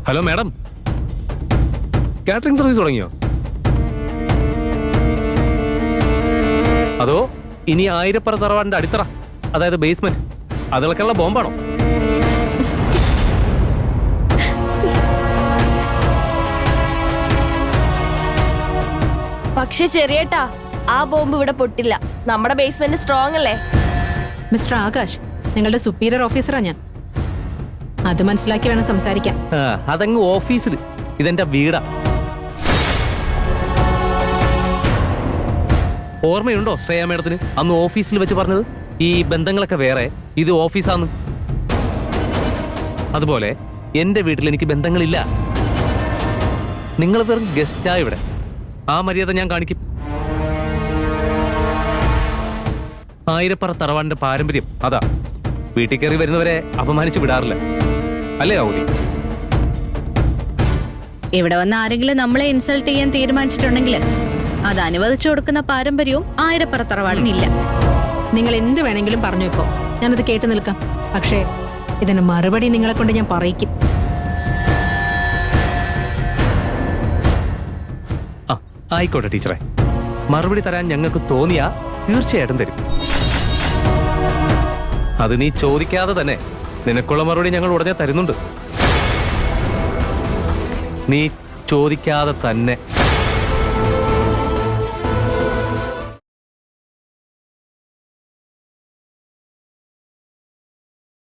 Hello madam, catering service തുടങ്ങിയോ? അതോ ഇനി ആയിരപ്പുറ തറവാടിന്റെ അടിത്തറ, അതായത് ബേസ്മെന്റ്, അതിളക്കുള്ള ബോംബാണോ? പക്ഷെ ചെറിയേട്ടാ, ആ ബോംബ് ഇവിടെ പൊട്ടില്ല. നമ്മുടെ ബേസ്മെന്റ് സ്ട്രോങ് അല്ലേ? മിസ്റ്റർ ആകാശ്, നിങ്ങളുടെ സുപ്പീരിയർ ഓഫീസറാ ഞാൻ. അത് മനസ്സിലാക്കി വേണം സംസാരിക്കാൻ. അതങ്ങ് ഓഫീസിൽ, ഇതെന്റെ വീടാ. ഓർമ്മയുണ്ടോ ശ്രേയ മേഡത്തിന് അന്ന് ഓഫീസിൽ വെച്ച് പറഞ്ഞത് ഈ ബന്ധങ്ങളൊക്കെ വേറെ, ഇത് ഓഫീസാന്ന്? അതുപോലെ എന്റെ വീട്ടിൽ എനിക്ക് ബന്ധങ്ങളില്ല. നിങ്ങൾ വെറും ഗസ്റ്റാ ഇവിടെ. ആ മര്യാദ ഞാൻ കാണിക്കും. ആയിരപ്പുറ തറവാടിന്റെ പാരമ്പര്യം അതാ. വീട്ടിൽ കയറി വരുന്നവരെ അപമാനിച്ചു വിടാറില്ല, അല്ലേ ഔദി? ഇവിടെ വന്ന് ആരെങ്കിലും നമ്മളെ ഇൻസൾട്ട് ചെയ്യാൻ തീരുമാനിച്ചിട്ടുണ്ടെങ്കിൽ അത് അനുവദിച്ചു കൊടുക്കുന്ന പാരമ്പര്യവും ആയിരപ്പുറ തറവാടിനില്ല. നിങ്ങൾ എന്ത് വേണമെങ്കിലും പറഞ്ഞു. ഇപ്പോ ഞാനത് കേട്ടു നിൽക്കാം. പക്ഷേ ഇതിന് മറുപടി നിങ്ങളെ കൊണ്ട് ഞാൻ പറയിക്കും. ആയിക്കോട്ടെ ടീച്ചറെ, മറുപടി തരാൻ ഞങ്ങൾക്ക് തോന്നിയാ തീർച്ചയായിട്ടും തരും. അത് നീ ചോദിക്കാതെ തന്നെ നിനക്കുള്ള മറുപടി ഞങ്ങൾ ഉടനെ തരുന്നുണ്ട്. നീ ചോദിക്കാതെ തന്നെ.